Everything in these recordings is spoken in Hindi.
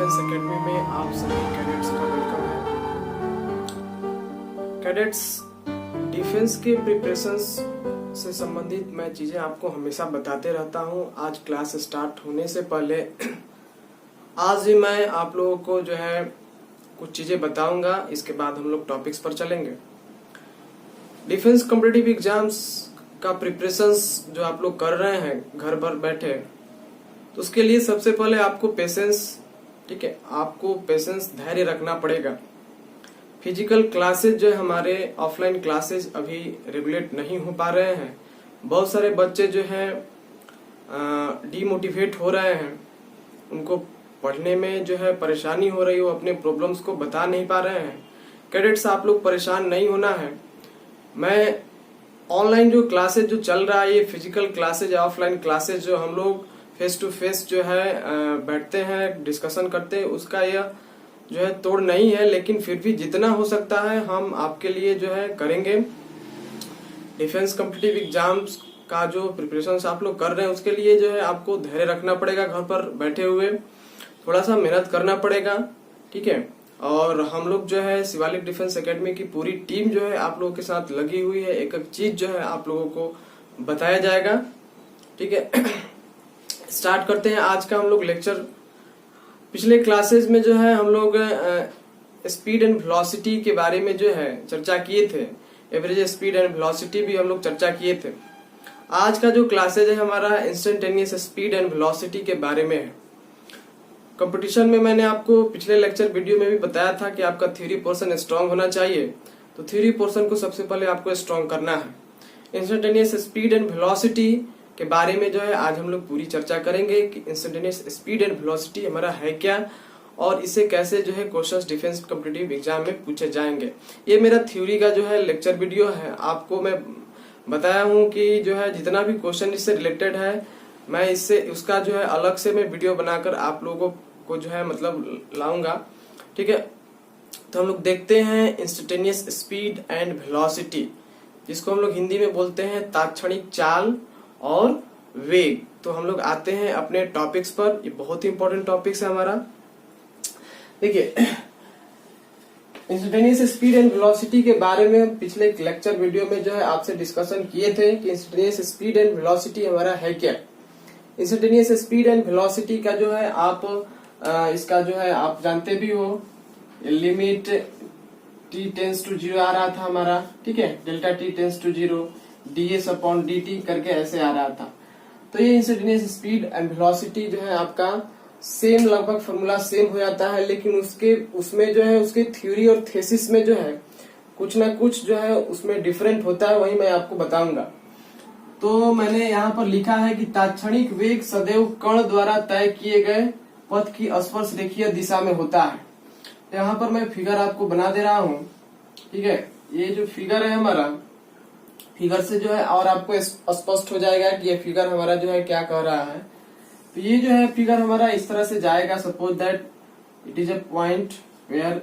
डिफेंस एकेडमी में आप सभी कैडेट्स का वेलकम है। कैडेट्स, डिफेंस के प्रिपरेशंस से संबंधित मैं चीजें आपको हमेशा बताते रहता हूं। आज क्लास स्टार्ट होने से पहले आज भी मैं आप लोगों को जो है कुछ चीजें बताऊंगा। इसके बाद हम लोग टॉपिक्स पर चलेंगे। डिफेंस कॉम्पिटिटिव एग्जाम्स का प्रिपरेशंस जो आप लोग कर रहे हैं घर पर बैठे, तो उसके लिए सबसे पहले आपको पेशेंस, ठीक है, आपको पेशेंस, धैर्य रखना पड़ेगा। फिजिकल क्लासेज जो है हमारे ऑफलाइन क्लासेज अभी रेगुलेट नहीं हो पा रहे हैं। बहुत सारे बच्चे जो है डीमोटिवेट हो रहे हैं, उनको पढ़ने में जो है परेशानी हो रही है, वो अपने प्रॉब्लम्स को बता नहीं पा रहे हैं। कैडेट्स, आप लोग परेशान नहीं होना है। मैं ऑनलाइन जो क्लासेज जो चल रहा है, ये फिजिकल क्लासेज, ऑफलाइन क्लासेज जो हम लोग फेस टू फेस जो है बैठते हैं, डिस्कशन करते हैं, उसका यह जो है तोड़ नहीं है। लेकिन फिर भी जितना हो सकता है हम आपके लिए जो है करेंगे। डिफेंस कॉम्पिटिटिव एग्जाम्स का जो प्रिपरेशन आप लोग कर रहे हैं, उसके लिए जो है आपको धैर्य रखना पड़ेगा। घर पर बैठे हुए थोड़ा सा मेहनत करना पड़ेगा, ठीक है। और हम लोग जो है शिवालिक डिफेंस एकेडमी की पूरी टीम जो है आप लोगों के साथ लगी हुई है। एक एक चीज जो है आप लोगों को बताया जाएगा, ठीक है। स्टार्ट करते हैं आज का हम लोग लेक्चर। पिछले क्लासेस में जो है हम लोग स्पीड एंड वेलोसिटी के बारे में जो है चर्चा किए थे। एवरेज स्पीड एंड वेलोसिटी भी हम लोग चर्चा किए थे। आज का जो क्लासेज है हमारा इंस्टेंटेनियस स्पीड एंड वेलोसिटी के बारे में है। कंपटीशन में मैंने आपको पिछले लेक्चर वीडियो में भी बताया था कि आपका थ्योरी पोर्शन स्ट्रांग होना चाहिए, तो थ्योरी पोर्शन को सबसे पहले आपको स्ट्रांग करना है। इंस्टेंटेनियस स्पीड एंड वेलोसिटी के बारे में जो है आज हम लोग पूरी चर्चा करेंगे कि इंस्टेंटेनियस स्पीड एंड वेलोसिटी हमारा है क्या और इसे कैसे जो है क्वेश्चंस डिफेंस कॉम्पिटिटिव एग्जाम में पूछे जाएंगे। ये मेरा थ्योरी का जो है लेक्चर वीडियो है। आपको मैं बताया हूँ कि जो है जितना भी क्वेश्चन इससे रिलेटेड है, मैं इससे उसका जो है अलग से मैं वीडियो बनाकर आप लोगों को जो है मतलब लाऊंगा, ठीक है। तो हम लोग देखते हैं इंस्टेंटेनियस स्पीड एंड वेलोसिटी, जिसको हम लोग हिंदी में बोलते हैं तात्क्षणिक चाल और वेग। तो हम लोग आते हैं अपने टॉपिक्स पर। ये बहुत ही इंपॉर्टेंट टॉपिक्स है हमारा। देखिए, इंस्टेंटेनियस स्पीड एंड वेलोसिटी के बारे में पिछले लेक्चर वीडियो में जो है आपसे डिस्कशन किए थे कि इंस्टेंटेनियस स्पीड एंड वेलोसिटी हमारा है क्या। इंस्टेंटेनियस स्पीड एंड वेलोसिटी का जो है आप इसका जो है आप जानते भी हो, लिमिट t टेंस टू 0 आ रहा था हमारा, ठीक है। Delta t tense to 0 ds/dt करके ऐसे आ रहा था। तो ये इंस्टेंटेनियस स्पीड एंड वेलोसिटी जो है आपका सेम, लगभग फॉर्मूला सेम हो जाता है, लेकिन उसमें जो है उसके थ्योरी और थेसिस में जो है कुछ ना कुछ जो है उसमें डिफरेंट होता है, वही मैं आपको बताऊंगा। तो मैंने यहाँ पर लिखा है कि तात्क्षणिक वेग सदैव कण द्वारा तय किए गए पथ की स्पर्श रेखीय दिशा में होता है। यहाँ पर मैं फिगर आपको बना दे रहा हूँ, ठीक है। ये जो फिगर है हमारा, फिगर से जो है और आपको स्पष्ट हो जाएगा कि ये फिगर हमारा जो है क्या कह रहा है। तो ये जो है फिगर हमारा इस तरह से जाएगा। Suppose that it is a point where,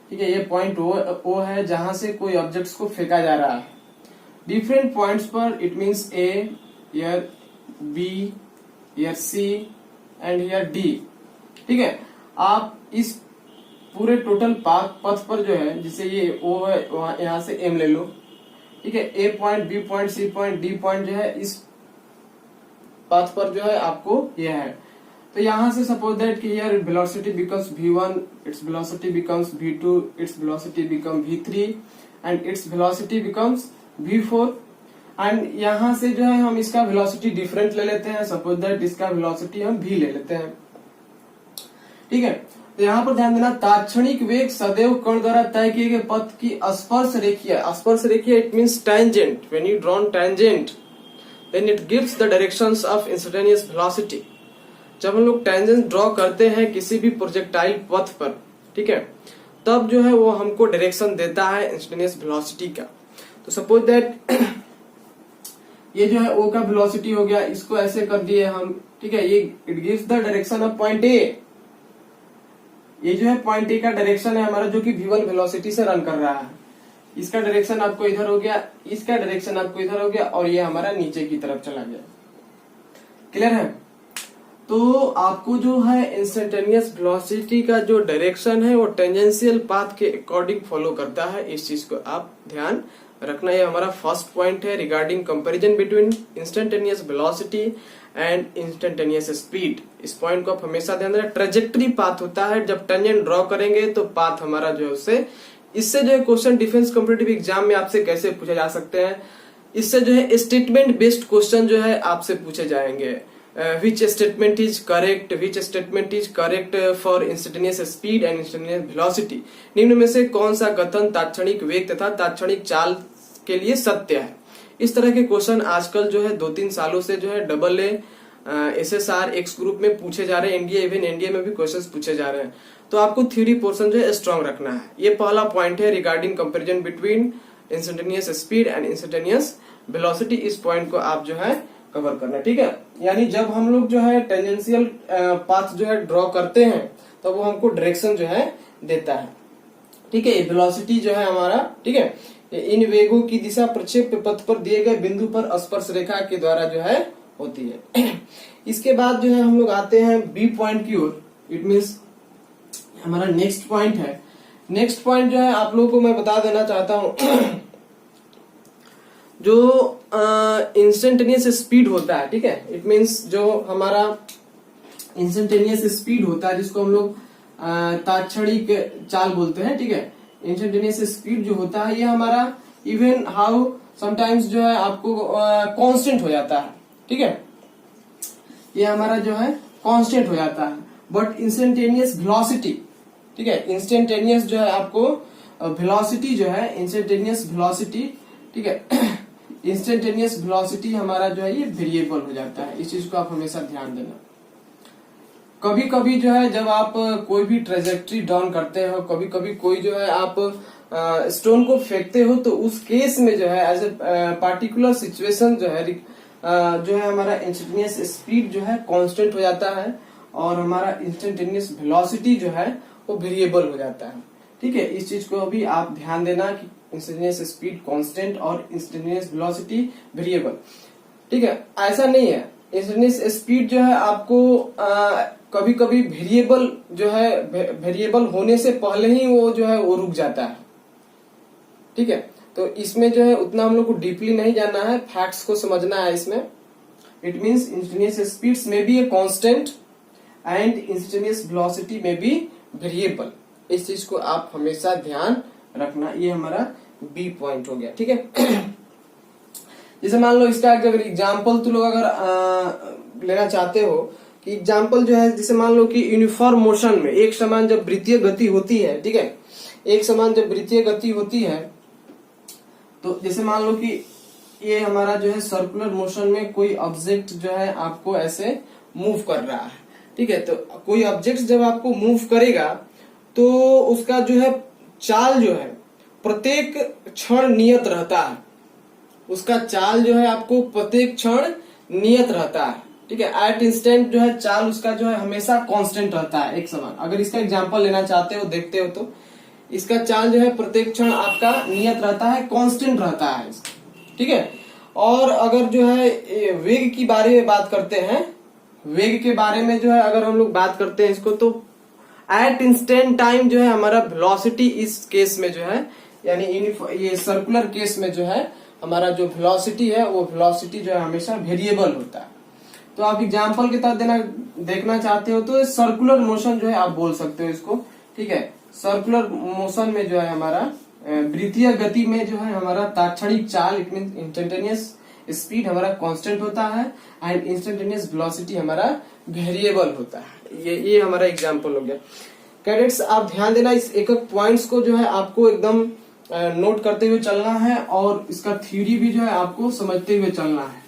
ठीक है, ये पॉइंट ओ है जहां से कोई ऑब्जेक्ट्स को फेंका जा रहा है डिफरेंट पॉइंट्स पर। It means A, here B, here C and here D, ठीक है। आप इस पूरे टोटल पथ पर जो है, जिसे ये ओ है, यहाँ से एम ले लो, ठीक है। A point, B point, C point, D point जो है इस पाथ पर जो है आपको ये है। तो यहाँ से सपोज दैट कि here velocity becomes v1, its velocity becomes v2, its velocity become v3 and its velocity becomes v4। And यहाँ से जो है हम इसका वेलोसिटी डिफरेंट ले लेते हैं। सपोज दैट इसका वेलोसिटी हम v ले लेते हैं, ठीक है। तो यहाँ पर ध्यान देना, तात्क्षणिक वेग सदैव कण द्वारा तय किए गए पथ की स्पर्श रेखीय। स्पर्श रेखीय it means tangent. When you drawn tangent then it gives the directions of instantaneous velocity. जब हम लोग टेंजेंट ड्रॉ करते हैं किसी भी प्रोजेक्टाइल पथ पर, ठीक है, तब जो है वो हमको डायरेक्शन देता है इंस्टेंटेनियस वेलोसिटी का। तो सपोज दैट ये जो है ओ का वेलोसिटी हो गया, इसको ऐसे कर दिए हम, ठीक है। ये it gives the direction of point A. ये जो है पॉइंट ए का डायरेक्शन है हमारा, जो कि v1 वेलोसिटी से रन कर रहा है। इसका डायरेक्शन आपको इधर हो गया, इसका डायरेक्शन आपको इधर हो गया, और ये हमारा नीचे की तरफ चला गया। क्लियर है? तो आपको जो है इंस्टेंटेनियस वेलोसिटी का जो डायरेक्शन है वो टेंजेंशियल पाथ के अकॉर्डिंग फॉलो करता है। इस चीज को आप ध्यान रखना। ये हमारा फर्स्ट पॉइंट है regarding comparison between instantaneous velocity and instantaneous speed. इस पॉइंट को आप हमेशा ध्यान देना। ट्रेजेक्टरी पाथ होता है, जब टेंजेंट ड्रॉ करेंगे तो पाथ हमारा जो है उससे, इससे जो है क्वेश्चन डिफेंस कॉम्पिटिटिव एग्जाम में आपसे कैसे पूछे जा सकते हैं, इससे जो है स्टेटमेंट बेस्ड क्वेश्चन जो है आपसे पूछे जाएंगे। Which statement is correct for instantaneous speed and instantaneous velocity. निम्न में से कौन सा कथन तात्क्षणिक वेग तथा तात्क्षणिक चाल के लिए सत्य है। इस तरह के क्वेश्चन आजकल जो है 2-3 सालों से जो है AA SSR एक्स ग्रुप में पूछे जा रहे हैं। एनडीए में भी क्वेश्चंस पूछे जा रहे हैं। तो आपको थ्योरी पोर्शन जो है स्ट्रांग रखना है। ये पहला पॉइंट है regarding comparison between instantaneous speed and instantaneous velocity. इस पॉइंट को आप जो है कवर करना, ठीक है। यानी जब हम लोग जो है टेंजेंशियल पाथ जो है ड्रॉ करते हैं तो वो हमको डायरेक्शन जो है देता है, ठीक है। वेलोसिटी जो है हमारा, ठीक है, इन वेगों की दिशा प्रक्षेप्य पथ पर दिए गए बिंदु पर स्पर्श रेखा के द्वारा जो है होती है। इसके बाद जो है हम लोग आते हैं बी पॉइंट की ओर। इट मीन्स हमारा नेक्स्ट पॉइंट है। नेक्स्ट पॉइंट जो है आप लोगों को मैं बता देना चाहता हूं जो इंस्टेंटेनियस स्पीड होता है, ठीक है। इट मीन्स जो हमारा इंस्टेंटेनियस स्पीड होता है जिसको हम लोग तात्क्षणिक चाल बोलते हैं, ठीक है। इंस्टेंटेनियस स्पीड जो होता है ये हमारा इवन हाउ समटाइम्स जो है आपको कांस्टेंट हो जाता है, ठीक है। ये हमारा जो है कांस्टेंट हो जाता है। बट इंस्टेंटेनियस वेलोसिटी, ठीक है, इंस्टेंटेनियस जो है आपको वेलोसिटी जो है इंस्टेंटेनियस वेलोसिटी, ठीक है, इंस्टेंटेनियस वेलोसिटी हमारा जो है ये वेरिएबल हो जाता है। इस चीज को आप हमेशा ध्यान देना। कभी कभी जो है जब आप कोई भी ट्रेजेक्ट्री डाउन करते हो, कभी कभी कोई जो है आप स्टोन को फेंकते हो, तो उस केस में जो है एज ए पार्टिकुलर सिचुएशन जो है हमारा इंस्टेंटेनियस स्पीड जो है कांस्टेंट हो जाता है और हमारा इंस्टेंटेनियस वेलोसिटी जो है वो वेरिएबल हो जाता है, ठीक है। इस चीज को भी आप ध्यान देना कि इंस्टेंटेनियस स्पीड कांस्टेंट और इंस्टेंटेनियस वेलोसिटी वेरिएबल, ठीक है। ऐसा नहीं है, इंस्टेंटेनियस स्पीड जो है आपको कभी कभी वेरिएबल जो है वेरिएबल होने से पहले ही वो जो है वो रुक जाता है, ठीक है। तो इसमें जो है उतना हम लोग को डीपली नहीं जानना है, फैक्ट्स को समझना है इसमें। इट मीन्स इंस्टेंटेनियस स्पीड्स में be a constant and instantaneous velocity में बी वेरिएबल। इस चीज को आप हमेशा ध्यान रखना। ये हमारा बी पॉइंट हो गया, ठीक है। जैसे मान लो इसका अगर एग्जाम्पल तो लोग अगर लेना चाहते हो कि एग्जाम्पल जो है, जैसे मान लो कि यूनिफॉर्म मोशन में एक समान जब वृत्तीय गति होती है, ठीक है, एक समान जब वृत्तीय गति होती है, तो जैसे मान लो कि ये हमारा जो है सर्कुलर मोशन में कोई ऑब्जेक्ट जो है आपको ऐसे मूव कर रहा है, ठीक है। तो कोई ऑब्जेक्ट जब आपको मूव करेगा तो उसका जो है चाल जो है प्रत्येक क्षण नियत रहता है। उसका चाल जो है आपको प्रत्येक क्षण नियत रहता है, ठीक है। एट इंस्टेंट जो है चाल उसका जो है हमेशा कांस्टेंट रहता है, एक समान। अगर इसका एग्जांपल लेना चाहते हो, देखते हो, तो इसका चाल जो है प्रत्येक क्षण आपका नियत रहता है, कांस्टेंट रहता है, ठीक है। और अगर जो है वेग की बारे में बात करते हैं, वेग के बारे में जो है अगर हम लोग बात करते हैं इसको, तो एट इंस्टेंट टाइम जो है हमारा वेलोसिटी इस केस में जो है, यानी ये सर्कुलर केस में जो है हमारा जो वेलोसिटी है वो वेलोसिटी जो है हमेशा वेरिएबल होता है। तो आप एग्जांपल के तहत देखना चाहते हो तो सर्कुलर मोशन जो है आप बोल सकते हो इसको, ठीक है। सर्कुलर मोशन में जो है हमारा वृत्तीय गति में जो है हमारा तात्क्षणिक चाल, इट मीन इंस्टेंटेनियस स्पीड हमारा कांस्टेंट होता है एंड इंस्टेंटेनियस वेलोसिटी हमारा वेरिएबल होता है। ये हमारा एग्जांपल हो गया। कैडेट्स आप ध्यान देना, इस एक एक पॉइंट्स को जो है आपको एकदम नोट करते हुए चलना है और इसका थ्योरी भी जो है आपको समझते हुए चलना है,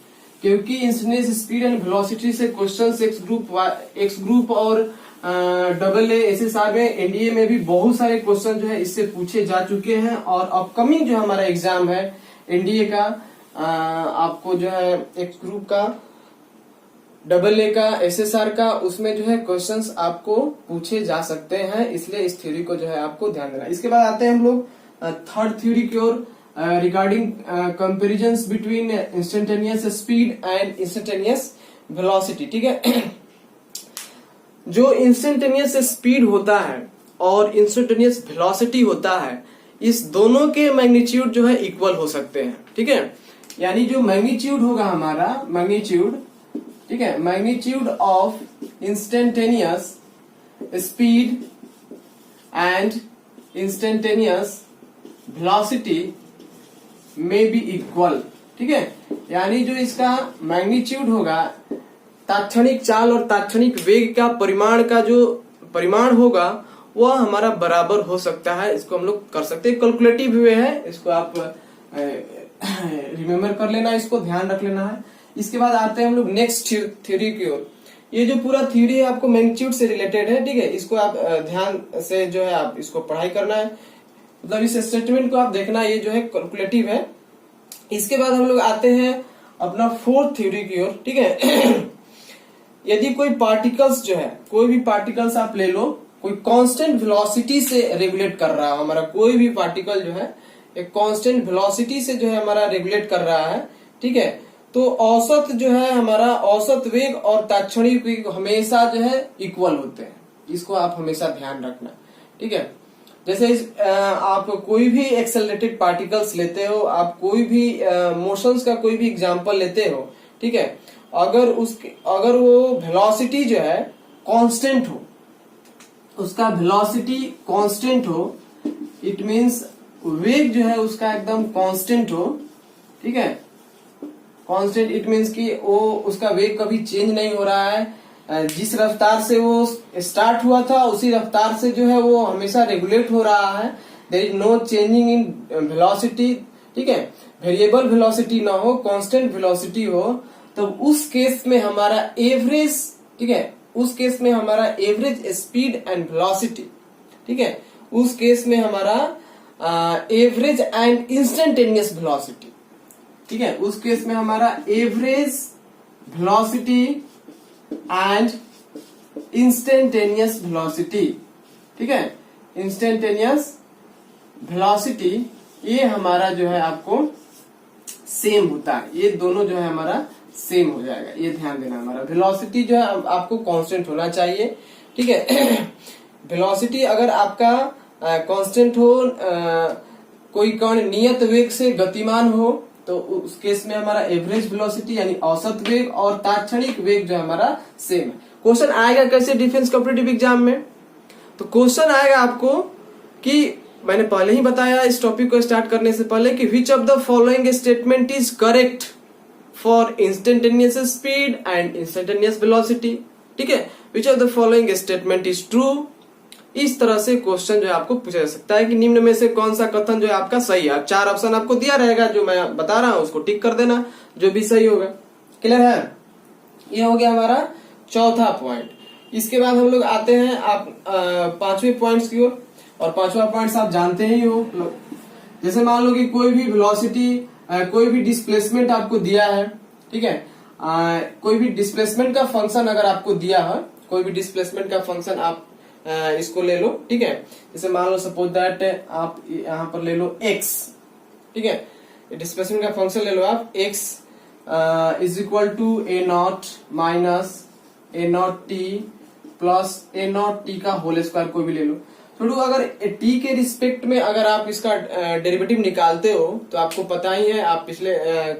क्योंकि इंस्टेंटेनियस स्पीड एंड वेलोसिटी से क्वेश्चंस एक्स ग्रुप और AA SSR में, एनडीए में भी बहुत सारे क्वेश्चन जो है इससे पूछे जा चुके हैं। और अपकमिंग जो हमारा एग्जाम है एनडीए का, आपको जो है एक्स ग्रुप का, AA का, SSR का, उसमें जो है क्वेश्चंस आपको पूछे जा सकते हैं। इसलिए इस थ्योरी को जो है आपको ध्यान देना। इसके बाद आते हैं हम लोग थर्ड थ्योरी की ओर regarding comparisons between instantaneous speed and instantaneous velocity, ठीक है। जो इंस्टेंटेनियस स्पीड होता है और इंस्टेंटेनियस वेलोसिटी होता है, इस दोनों के मैग्नीट्यूड जो है इक्वल हो सकते हैं। ठीक है, यानी जो मैग्नीट्यूड होगा हमारा मैग्नीट्यूड, ठीक है, magnitude of instantaneous speed and instantaneous velocity में बी इक्वल। ठीक है, यानी जो इसका मैग्नीट्यूड होगा, तात्क्षणिक चाल और तात्क्षणिक वेग का परिमाण होगा वह हमारा बराबर हो सकता है। इसको हम लोग कर सकते हैं, कैलकुलेटिव वे है, इसको आप रिमेम्बर कर लेना, इसको ध्यान रख लेना है। इसके बाद आते हैं हम लोग नेक्स्ट थ्योरी की ओर। ये जो पूरा थ्योरी है आपको मैग्नीट्यूड से रिलेटेड है। ठीक है, इसको आप ध्यान से जो है आप इसको पढ़ाई करना है, मतलब इस स्टेटमेंट को आप देखना, ये जो है कैलकुलेटिव है। इसके बाद हम लोग आते हैं अपना फोर्थ थ्योरी की ओर। ठीक है, यदि कोई पार्टिकल्स जो है, कोई भी पार्टिकल्स आप ले लो, कोई कांस्टेंट वेलोसिटी से रेगुलेट कर रहा है हमारा, कोई भी पार्टिकल जो है एक कांस्टेंट वेलोसिटी से जो है हमारा रेगुलेट कर रहा है। ठीक है, तो औसत जो है हमारा, औसत वेग और तात्क्षणिक वेग हमेशा जो है इक्वल होते हैं, इसको आप हमेशा ध्यान रखना। ठीक है, जैसे आप कोई भी एक्सेलरेटेड पार्टिकल्स लेते हो, आप कोई भी मोशंस का कोई भी एग्जांपल लेते हो, ठीक है, अगर वो वेलोसिटी जो है कांस्टेंट हो, उसका वेलोसिटी कांस्टेंट हो, इट मींस वेग जो है उसका एकदम कांस्टेंट हो। ठीक है, कांस्टेंट इट मींस कि वो उसका वेग कभी चेंज नहीं हो रहा है, जिस रफ्तार से वो स्टार्ट हुआ था उसी रफ्तार से जो है वो हमेशा रेगुलेट हो रहा है। There is no changing in velocity. ठीक है, वेरिएबल वेलोसिटी ना हो, कांस्टेंट वेलोसिटी हो, तो उस केस में हमारा एवरेज, ठीक है, उस केस में हमारा एवरेज स्पीड एंड वेलोसिटी, ठीक है, उस केस में हमारा एवरेज एंड इंस्टेंटेनियस वेलोसिटी, ठीक है, उस केस में हमारा average velocity and instantaneous velocity, ठीक है, इंस्टेंटेनियस वेलोसिटी ये हमारा जो है आपको सेम होता है, ये दोनों जो है हमारा सेम हो जाएगा, ये ध्यान देना। हमारा वेलोसिटी जो है आपको कांस्टेंट होना चाहिए। ठीक है, वेलोसिटी अगर आपका कांस्टेंट हो, कोई कण नियत वेग से गतिमान हो, तो उस केस में हमारा एवरेज वेलोसिटी यानी औसत वेग और तात्क्षणिक वेग जो हमारा सेम है। क्वेश्चन आएगा कैसे डिफेंस कॉम्पिटिटिव एग्जाम में, तो क्वेश्चन आएगा आपको कि मैंने पहले ही बताया इस टॉपिक को स्टार्ट करने से पहले कि which of the following statement is correct for instantaneous speed and instantaneous velocity. ठीक है, which of the following statement is true. इस तरह से क्वेश्चन जो है आपको पूछा जा सकता है कि निम्न में से कौन सा कथन जो है आपका सही है। 4 ऑप्शन आपको दिया रहेगा, जो मैं बता रहा हूं उसको टिक कर देना, जो भी सही होगा। क्लियर है, ये हो गया हमारा चौथा पॉइंट। इसके बाद हम लोग आते हैं आप 5वें पॉइंट्स की ओर, और 5वां पॉइंट आप जानते ही हो। जैसे मान लो कि कोई भी वेलोसिटी, कोई भी डिस्प्लेसमेंट आपको दिया है, ठीक है, कोई भी डिस्प्लेसमेंट का फंक्शन अगर आपको दिया है, कोई भी डिस्प्लेसमेंट का फंक्शन आप इसको ले लो। ठीक है, जैसे मान लो सपोज दैट आप यहाँ पर ले लो x, ठीक है, डिस्प्लेसमेंट का फंक्शन ले लो आप x is equal to a0 minus a0 t plus a0 t का होल स्क्वायर, कोई भी ले लो। छोड़ू, अगर t के रिस्पेक्ट में अगर आप इसका डेरिवेटिव निकालते हो तो आपको पता ही है, आप पिछले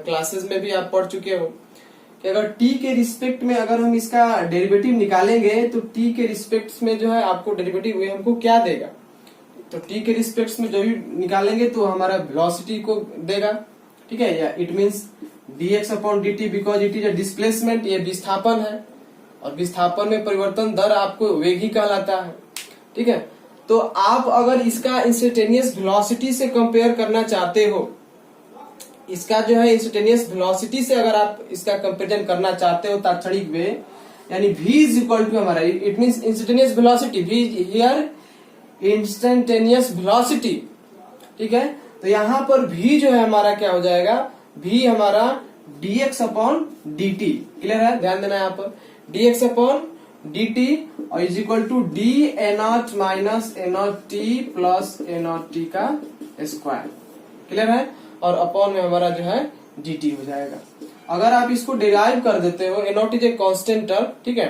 क्लासेस में भी आप पढ़ चुके हो कि अगर t के रिस्पेक्ट में अगर हम इसका डेरिवेटिव निकालेंगे तो t के रिस्पेक्ट में जो है आपको डेरिवेटिव हमको क्या देगा, तो t के रिस्पेक्ट में जो भी निकालेंगे तो हमारा वेलोसिटी को देगा। ठीक है, या it means dx upon dt, because it is a displacement, ये विस्थापन है, और विस्थापन में परिवर्तन दर आपको वेग ही कहलाता है। ठीक है, तो आप अगर इसका इंस्टेंटेनियस वेलोसिटी से कंपेयर करना चाहते हो, इसका जो है इंस्टेंटेनियस वेलोसिटी से अगर आप इसका कंपेरिजन करना चाहते हो तात्क्षणिक वेग, यानी v इज इक्वल टू हमारा, it means instantaneous velocity, v here instantaneous velocity. ठीक है, तो यहाँ पर v जो है हमारा क्या हो जाएगा, v हमारा dx अपॉन dt। क्लियर है, ध्यान देना यहाँ पर dx अपॉन dt और is equal to d a0 minus a0 t plus a0 t का स्क्वायर। क्लियर है, और अपॉन में हमारा जो है dt हो जाएगा। अगर आप इसको डिराइव कर देते हो, a0 is a constant term, ठीक है,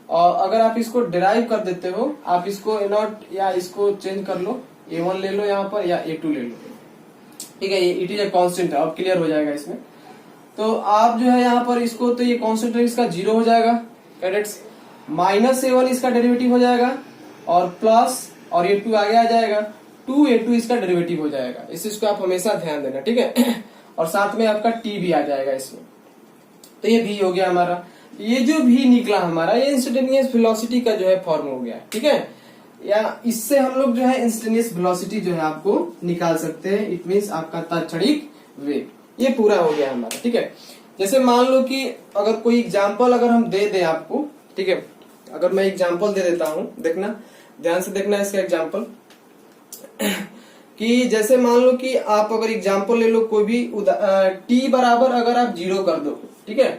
और अगर आप इसको डिराइव कर देते हो, आप इसको A0 या इसको चेंज कर लो, A1 ले लो यहाँ पर या A2 ले लो, ठीक है। ये इट इज ए कांस्टेंट है, अब क्लियर हो जाएगा इसमें। तो आप जो है यहाँ पर इसको, तो ये कांस्टेंट है इसका 0 हो जाएगा कैडेट्स, -A1 इसका डेरिवेटिव हो जाएगा और प्लस और ये 2 आगे आ जाएगा, 2A2 इसका डेरिवेटिव हो जाएगा। इस चीज को आप हमेशा ध्यान देना, ठीक है। और साथ में आपका T भी आ जाएगा इसमें। तो ये V हो गया हमारा। ये जो V निकला हमारा, ये इंस्टेंटेनियस वेलोसिटी का जो है फॉर्म हो गया, ठीक है। या इससे हम लोग जो है इंस्टेंटेनियस वेलोसिटी जो है आपको निकाल सकते हैं। इट मींस आपका तात्क्षणिक वेग, ये पूरा हो गया हमारा, ठीक है। जैसे मान लो कि अगर कोई एग्जांपल अगर हम दे दें आपको, ठीक है, अगर मैं एग्जांपल दे देता हूं, देखना ध्यान से देखना इसका एग्जांपल कि जैसे मान लो कि आप अगर एग्जांपल ले लो कोई भी, T बराबर अगर आप 0 कर दो, ठीक है,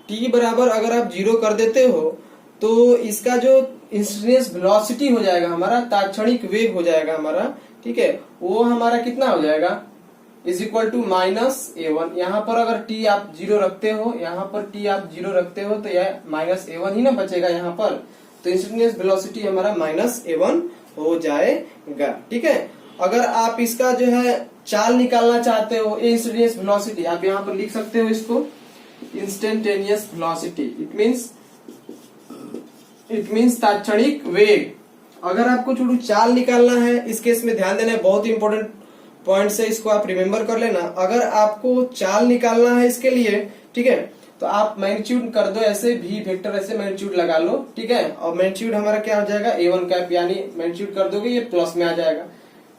T बराबर अगर आप 0 कर देते हो तो इसका जो इंस्टेंटेनियस वेलोसिटी हो जाएगा हमारा, तात्क्षणिक वेग हो जाएगा हमारा, ठीक है, वो हमारा कितना हो जाएगा, इज इक्वल टू -A1। यहाँ पर अगर T आप 0 रखते हो, यहाँ पर T आप 0 रखते हो तो यह -A1 ही ना बचेगा यहाँ पर, तो इंस्टेंटेनियस वेलोसिटी हमारा -A1 हो जाएगा, ठीक है। अगर आप इसका जो है चाल निकालना चाहते हो, इंस्टेंटेनियस वेलोसिटी, आप यहाँ पर लिख सकते हो इसको इंस्टेंटेनियस वेलोसिटी, इट मीन्स तात्क्षणिक वेग। अगर आपको छोटू चाल निकालना है, इस केस में ध्यान देना है, बहुत ही इंपॉर्टेंट पॉइंट है, इसको आप रिमेम्बर कर लेना। अगर आपको चाल निकालना है इसके लिए, ठीक है, तो आप मैग्नीट्यूड कर दो ऐसे, V वेक्टर ऐसे मैग्नीट्यूड लगा लो, ठीक है, और मैग्नीट्यूड हमारा क्या हो जाएगा, A1 कैप, यानी मैग्नीट्यूड कर दोगे ये प्लस में आ जाएगा।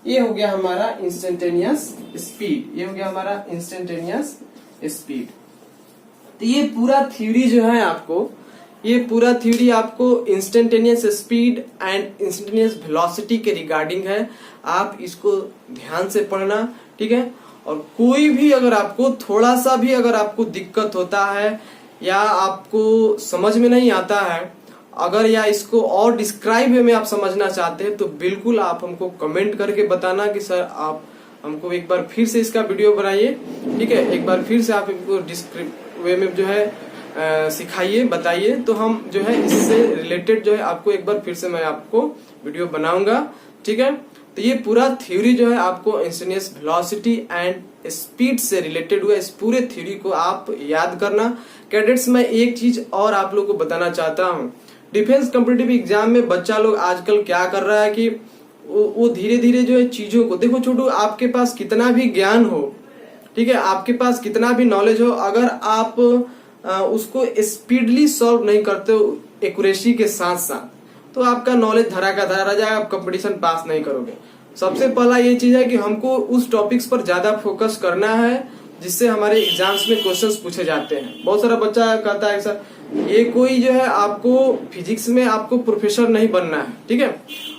ये हो गया हमारा इंस्टेंटेनियस स्पीड, ये हो गया हमारा इंस्टेंटेनियस स्पीड। तो ये पूरा थ्योरी जो है आपको, ये पूरा थ्योरी आपको instantaneous speed and instantaneous velocity के रिगार्डिंग है। आप इसको ध्यान से पढ़ना, ठीक है। और कोई भी अगर आपको थोड़ा सा भी अगर आपको दिक्कत होता है या आपको समझ में नहीं आता है, अगर या इसको और डिस्क्राइब में आप समझना चाहते हैं, तो बिल्कुल आप हमको कमेंट करके बताना कि सर आप हमको एक बार फिर से इसका वीडियो बनाइए, ठीक है, एक बार फिर से आप इनको डिस्क्रिप्टिव वे में जो है सिखाइए, बताइए, तो हम जो है इससे रिलेटेड जो है आपको एक बार फिर से मैं आपको वीडियो बनाऊंगा, ठीक है। तो ये पूरा थ्योरी जो है आपको इंस्टेंटेनियस वेलोसिटी एंड स्पीड से रिलेटेड हुआ। इस पूरे थ्योरी को आप याद करना। कैडेट्स, मैं एक चीज और आप लोगों को बताना चाहता हूँ। डिफेंस कॉम्पिटिटिव एग्जाम में बच्चा लोग आजकल क्या कर रहा है कि वो धीरे धीरे जो है चीजों को, देखो छोटू, आपके पास कितना भी ज्ञान हो, ठीक है, आपके पास कितना भी नॉलेज हो, अगर आप उसको स्पीडली सॉल्व नहीं करते हो एक्यूरेसी के साथ साथ, तो आपका नॉलेज धरा का धरा रह जाएगा, आप कंपटीशन पास नहीं करोगे। सबसे पहला ये चीज है कि हमको उस टॉपिक्स पर ज्यादा फोकस करना है जिससे हमारे एग्जाम्स में क्वेश्चंस पूछे जाते हैं। बहुत सारा बच्चा कहता है सर ये कोई जो है आपको फिजिक्स में आपको प्रोफेसर नहीं बनना है, ठीक है,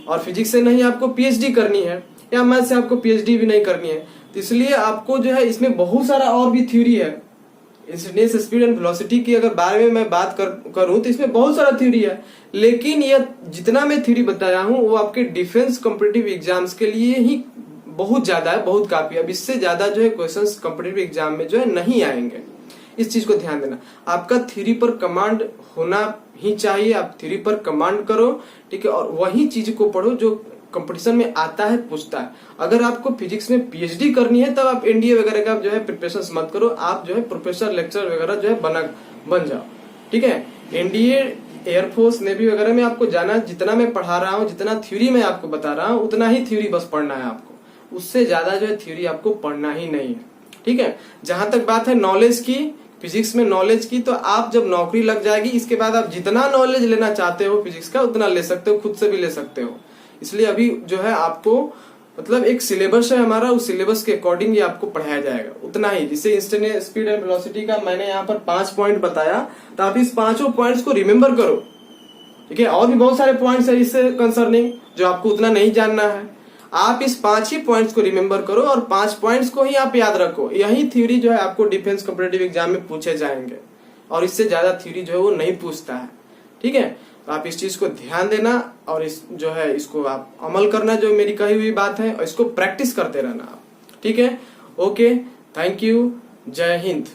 और फिजिक्स से नहीं आपको पीएचडी करनी है, या मैथ से आपको पीएचडी भी नहीं करनी है, तो इसलिए आपको जो है इसमें बहुत सारा और भी थ्योरी है। इंस्टेंटेनियस स्पीड एंड वेलोसिटी की अगर बारे में मैं बात करूं तो इसमें बहुत सारा थ्योरी है, लेकिन ये जितना मैं थ्योरी बताया हूं वो आपके डिफेंस कॉम्पिटिटिव एग्जाम्स के लिए ही बहुत ज्यादा है, बहुत काफी है। अब इससे ज्यादा जो है क्वेश्चंस कॉम्पिटिटिव एग्जाम में जो है नहीं आएंगे। इस चीज को ध्यान देना, आपका थ्योरी पर कमांड होना ही चाहिए, आप थ्योरी पर कमांड करो, ठीक है, और वही चीज को पढ़ो जो कंपटीशन में आता है, पूछता है। अगर आपको फिजिक्स में पीएचडी करनी है तब आप एनडीए वगैरह का जो है प्रिपरेशन मत करो, आप जो है प्रोफेसर लेक्चर वगैरह जो है बन जाओ, ठीक है। एनडीए, एयरफोर्स, नेवी वगैरह में आपको जाना, जितना मैं पढ़ा रहा हूँ, जितना थ्योरी मैं आपको बता रहा हूँ, उतना ही थ्योरी बस पढ़ना है आपको, उससे ज्यादा जो है थ्योरी आपको पढ़ना ही नहीं है, ठीक है। जहां तक बात है नॉलेज की, फिजिक्स में नॉलेज की, तो आप जब नौकरी लग जाएगी इसके बाद आप जितना नॉलेज लेना चाहते हो फिजिक्स का उतना ले सकते हो, खुद से भी ले सकते हो। इसलिए अभी जो है आपको मतलब एक सिलेबस है हमारा, उस सिलेबस के अकॉर्डिंग ये आपको पढ़ाया जाएगा, उतना ही। जिससे इंस्टेंटेनियस स्पीड एंड वेलोसिटी का मैंने यहाँ पर 5 पॉइंट बताया, तो आप इस 5 पॉइंट्स को रिमेम्बर करो, ठीक है। और भी बहुत सारे पॉइंट्स है इससे कंसर्निंग जो आपको उतना नहीं जानना है, आप इस 5 ही पॉइंट्स को रिमेम्बर करो और 5 पॉइंट्स को ही आप याद रखो। यही थ्योरी जो है आपको डिफेंस कॉम्पिटिटिव एग्जाम में पूछे जाएंगे, और इससे ज्यादा थ्योरी जो है वो नहीं पूछता है, ठीक है। तो आप इस चीज को ध्यान देना और इस जो है इसको आप अमल करना, जो मेरी कही हुई बात है, और इसको प्रैक्टिस करते रहना आप, ठीक है। ओके, थैंक यू, जय हिंद।